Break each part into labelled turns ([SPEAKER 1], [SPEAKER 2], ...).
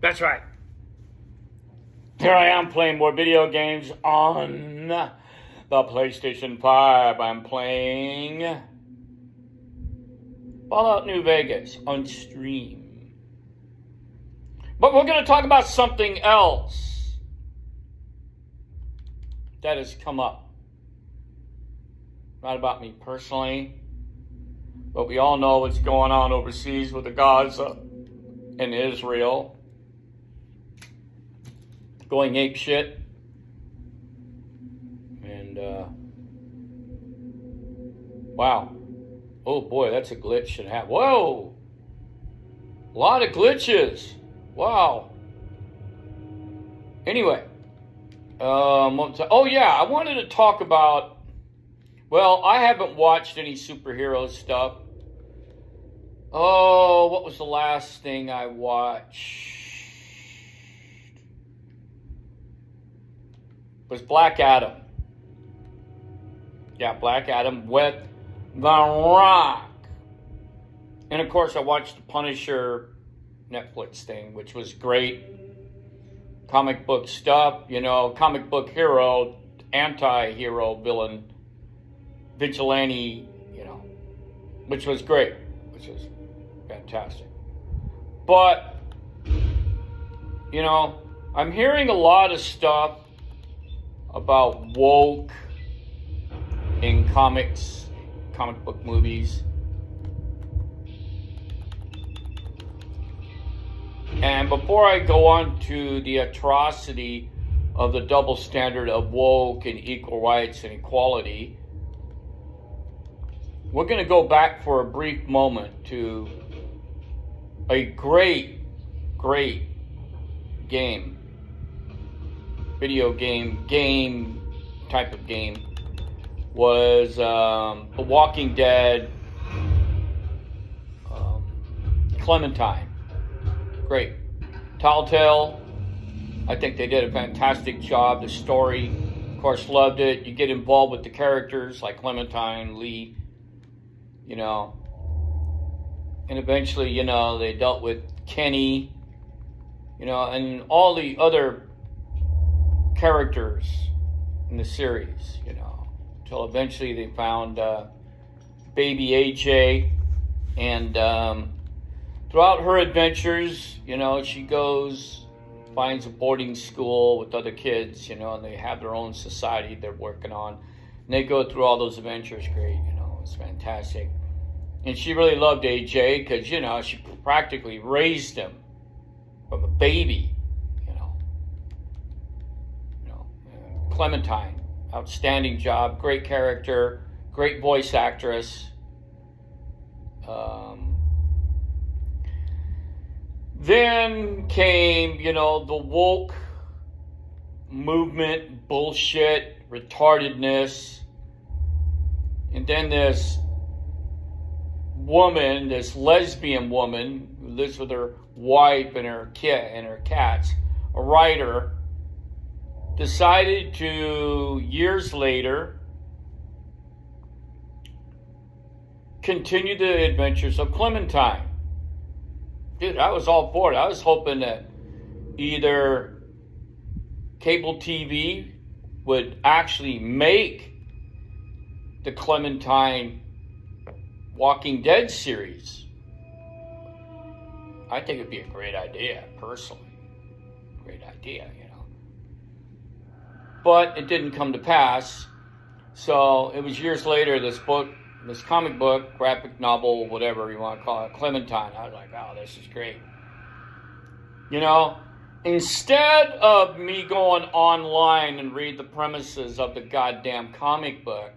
[SPEAKER 1] That's right. Here I am playing more video games on the PlayStation 5. I'm playing Fallout New Vegas on stream. But we're going to talk about something else that has come up. Not about me personally, but we all know what's going on overseas with the Gaza and Israel. Going ape shit. And, wow. Oh boy, that's a glitch and a half. Whoa! A lot of glitches. Wow. Anyway. Oh yeah, I wanted to talk about, well, I haven't watched any superhero stuff. Oh, what was the last thing I watched? Was Black Adam. Yeah, Black Adam with The Rock. And of course I watched the Punisher Netflix thing, which was great. Comic book stuff, you know, comic book hero, anti-hero, villain, vigilante, you know, which was great, which was fantastic. But, you know, I'm hearing a lot of stuff about woke in comics, comic book movies. And before I go on to the atrocity of the double standard of woke and equal rights and equality, we're going to go back for a brief moment to a great game. Video game type of game was The Walking Dead Clementine. Great. Telltale, I think they did a fantastic job. The story, of course, loved it. You get involved with the characters like Clementine, Lee, you know. And eventually, you know, they dealt with Kenny, you know, and all the other characters in the series, you know, until eventually they found baby AJ, and throughout her adventures, you know, she goes, finds a boarding school with other kids, you know, and they have their own society they're working on, and they go through all those adventures. Great, you know, it's fantastic. And she really loved AJ because, you know, she practically raised him from a baby. Clementine, outstanding job, great character, great voice actress. Then came, you know, the woke movement, bullshit, retardedness. And then this woman, this lesbian woman who lives with her wife and her kid and her cats, a writer, decided to, years later, continue the adventures of Clementine. Dude, I was all for it. I was hoping that either cable TV would actually make the Clementine Walking Dead series. I think it'd be a great idea, personally. Great idea, you know. But it didn't come to pass. So it was years later, this book, this comic book, graphic novel, whatever you want to call it, Clementine. I was like, oh, this is great. You know, instead of me going online and read the premises of the goddamn comic book,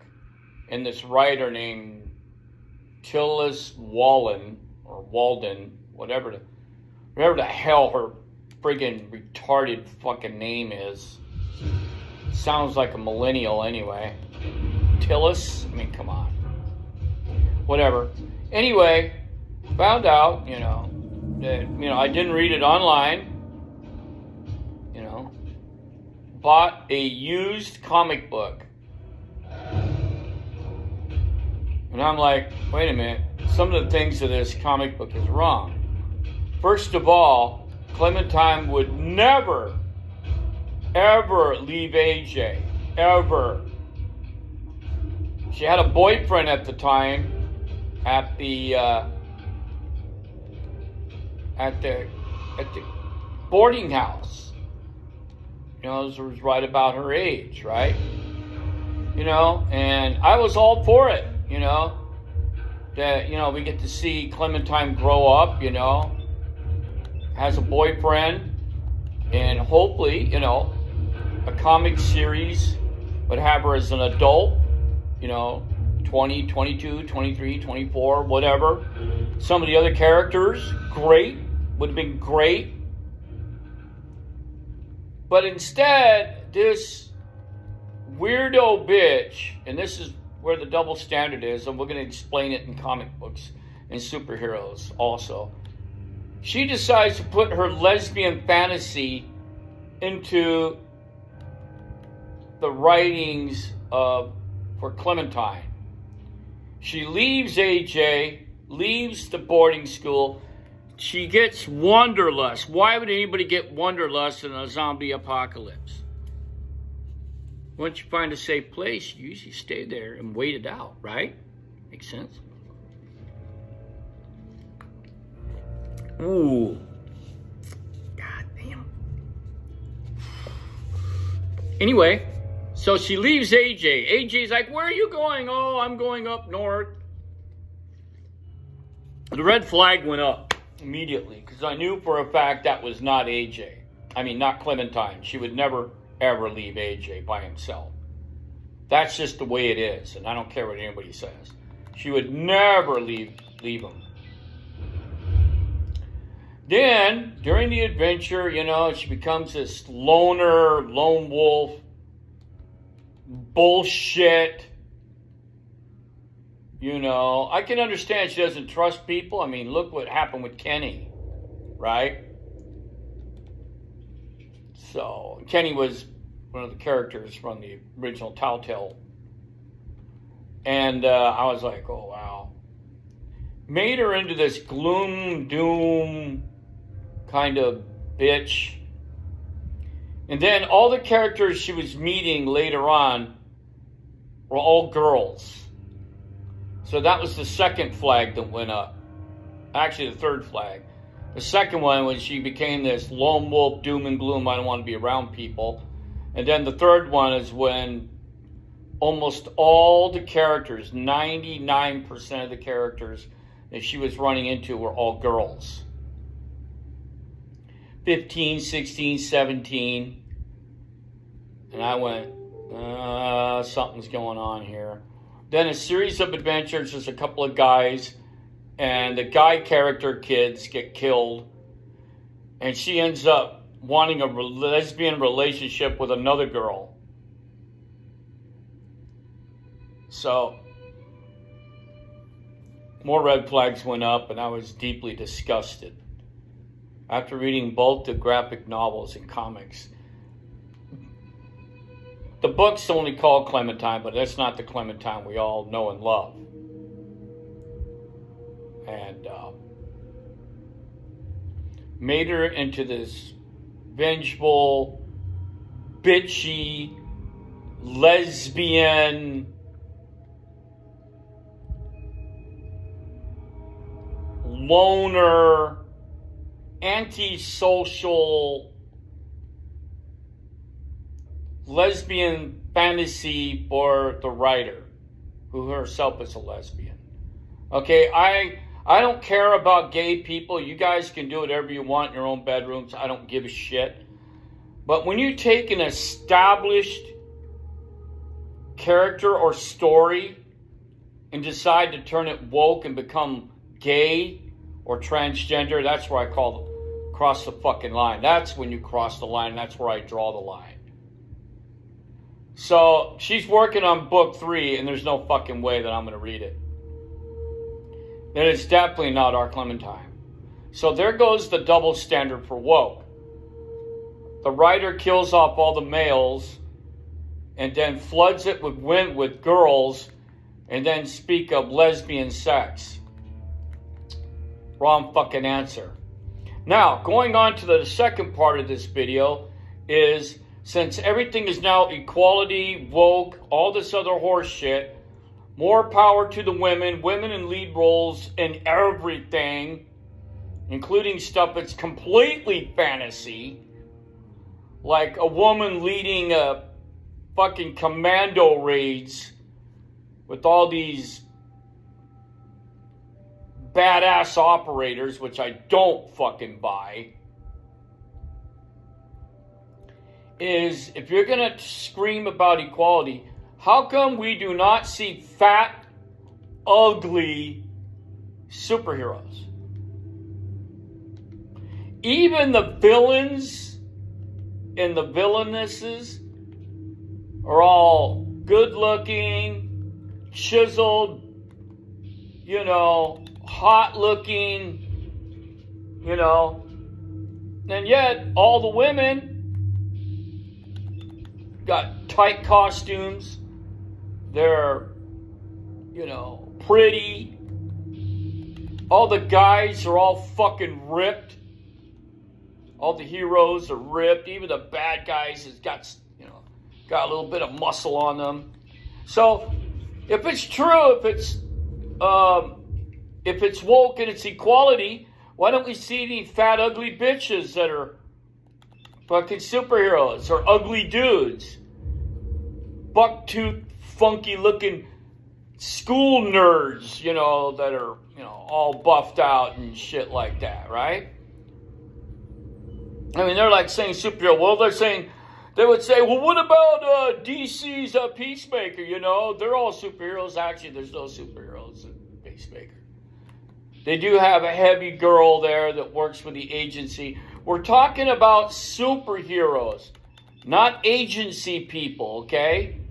[SPEAKER 1] and this writer named Tillis Wallen, or Walden, whatever the hell her friggin' retarded fucking name is. Sounds like a millennial anyway. Tillis? I mean, come on. Whatever. Anyway, found out, you know, that, you know, I didn't read it online. You know. Bought a used comic book. And I'm like, wait a minute. Some of the things of this comic book is wrong. First of all, Clementine would never, ever leave AJ. Ever. She had a boyfriend at the time at the boarding house. You know, this was right about her age, right? You know, and I was all for it, you know. That, you know, we get to see Clementine grow up, you know, has a boyfriend, and hopefully, you know, a comic series would have her as an adult, you know, 20, 22, 23, 24, whatever. Some of the other characters, great, would have been great. But instead, this weirdo bitch, and this is where the double standard is, and we're going to explain it in comic books and superheroes also. She decides to put her lesbian fantasy into the writings for Clementine. She leaves AJ, leaves the boarding school. She gets wanderlust. Why would anybody get wanderlust in a zombie apocalypse? Once you find a safe place, you usually stay there and wait it out, right? Makes sense? Ooh. God damn. Anyway, so she leaves AJ. AJ's like, where are you going? Oh, I'm going up north. The red flag went up immediately because I knew for a fact that was not AJ. I mean, not Clementine. She would never, ever leave AJ by himself. That's just the way it is, and I don't care what anybody says. She would never leave him. Then, during the adventure, you know, she becomes this loner, lone wolf, bullshit. You know, I can understand she doesn't trust people. I mean, look what happened with Kenny, right? So, Kenny was one of the characters from the original Telltale. And I was like, oh, wow. Made her into this gloom, doom kind of bitch. And then all the characters she was meeting later on were all girls. So that was the second flag that went up. Actually, the third flag. The second one was she became this lone wolf, doom and gloom, I don't want to be around people. And then the third one is when almost all the characters, 99% of the characters that she was running into were all girls. 15, 16, 17. And I went, something's going on here. Then a series of adventures, there's a couple of guys, and the guy character kids get killed, and she ends up wanting a lesbian relationship with another girl. So, more red flags went up, and I was deeply disgusted. After reading both the graphic novels and comics, the book's only called Clementine, but that's not the Clementine we all know and love. And made her into this vengeful, bitchy, lesbian, loner, antisocial, lesbian fantasy for the writer, who herself is a lesbian. Okay, I don't care about gay people. You guys can do whatever you want in your own bedrooms. I don't give a shit. But when you take an established character or story and decide to turn it woke and become gay or transgender, that's where I call cross the fucking line. That's when you cross the line. That's where I draw the line. So she's working on book 3, and there's no fucking way that I'm going to read it. And it's definitely not our Clementine. So there goes the double standard for woke. The writer kills off all the males and then floods it with girls and then speak of lesbian sex. Wrong fucking answer. Now, going on to the second part of this video is, since everything is now equality, woke, all this other horse shit, more power to the women, women in lead roles in everything, including stuff that's completely fantasy, like a woman leading a fucking commando raids with all these badass operators, which I don't fucking buy, is if you're going to scream about equality, how come we do not see fat, ugly superheroes? Even the villains and the villainesses are all good looking, chiseled, you know, hot looking, you know, and yet all the women got tight costumes. They're, you know, pretty. All the guys are all fucking ripped. All the heroes are ripped. Even the bad guys has got, you know, got a little bit of muscle on them. So if it's true, if it's woke and it's equality, why don't we see these fat, ugly bitches that are fucking superheroes, or ugly dudes? Buck-tooth, funky-looking school nerds, you know, that are, you know, all buffed out and shit like that, right? I mean, they're like saying superhero. Well, they would say, well, what about DC's Peacemaker? You know, they're all superheroes. Actually, there's no superheroes in Peacemaker. They do have a heavy girl there that works for the agency. We're talking about superheroes, not agency people, okay?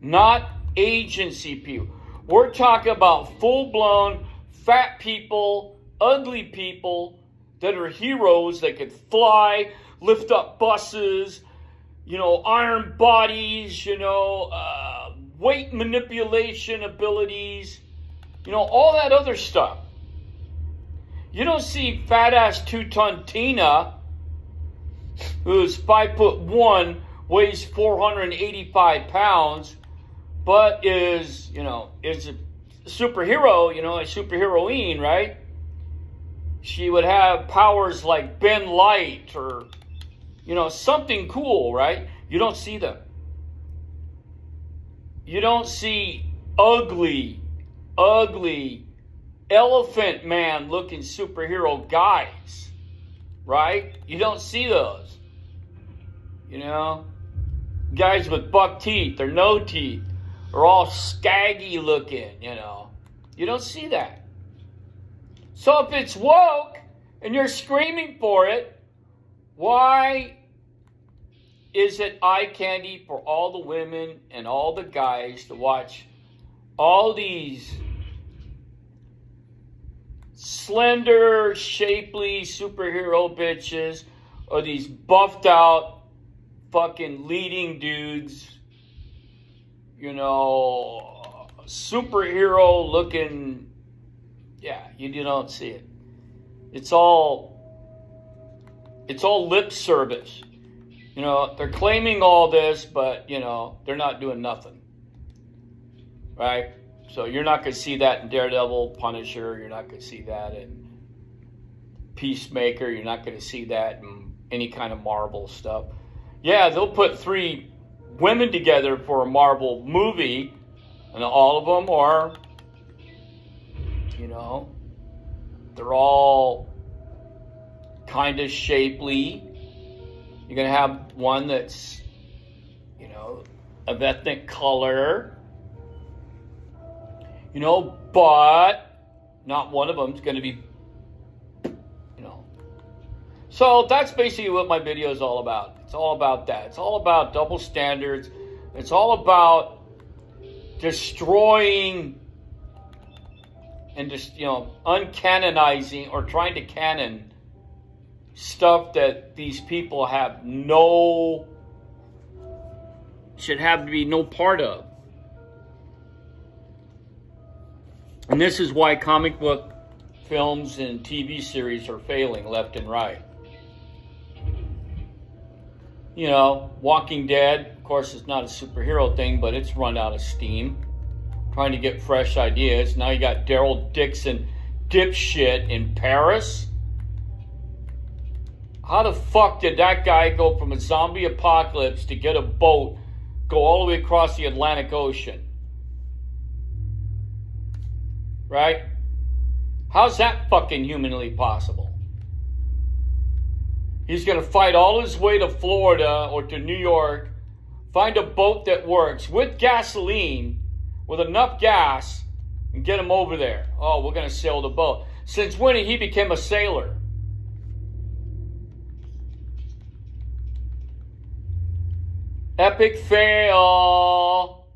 [SPEAKER 1] Not agency people. We're talking about full-blown fat people, ugly people that are heroes that could fly, lift up buses, you know, iron bodies, you know, weight manipulation abilities, you know, all that other stuff. You don't see fat-ass 2-ton Tina, who's 5'1", weighs 485 pounds, but is, you know, is a superhero, you know, a superheroine, right? She would have powers like bend light or, you know, something cool, right? You don't see them. You don't see ugly elephant man looking superhero guys, right? You don't see those. You know, guys with buck teeth or no teeth are all scaggy looking, you know. You don't see that. So if it's woke and you're screaming for it, why is it eye candy for all the women and all the guys to watch all these slender, shapely superhero bitches, or these buffed out fucking leading dudes, you know, superhero looking? Yeah, you don't see it. It's all lip service. You know, they're claiming all this, but, you know, they're not doing nothing. Right? So you're not going to see that in Daredevil, Punisher. You're not going to see that in Peacemaker. You're not going to see that in any kind of Marvel stuff. Yeah, they'll put 3 women together for a Marvel movie, and all of them are, you know, they're all kind of shapely. You're going to have one that's, you know, of ethnic color, you know, but not one of them is going to be, you know. So that's basically what my video is all about. It's all about that. It's all about double standards. It's all about destroying and just, you know, uncanonizing or trying to canon stuff that these people have should have to be no part of. And this is why comic book films and TV series are failing left and right. You know, Walking Dead, of course, it's not a superhero thing, but it's run out of steam. Trying to get fresh ideas. Now you got Daryl Dixon, dipshit in Paris. How the fuck did that guy go from a zombie apocalypse to get a boat, go all the way across the Atlantic Ocean? Right? How's that fucking humanly possible? He's going to fight all his way to Florida or to New York, find a boat that works with gasoline, with enough gas, and get him over there. Oh, we're going to sail the boat. Since when he became a sailor? Epic fail.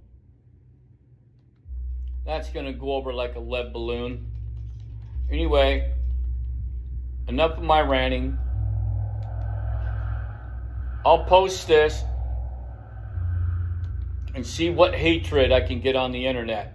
[SPEAKER 1] That's going to go over like a lead balloon. Anyway, enough of my ranting. I'll post this and see what hatred I can get on the internet.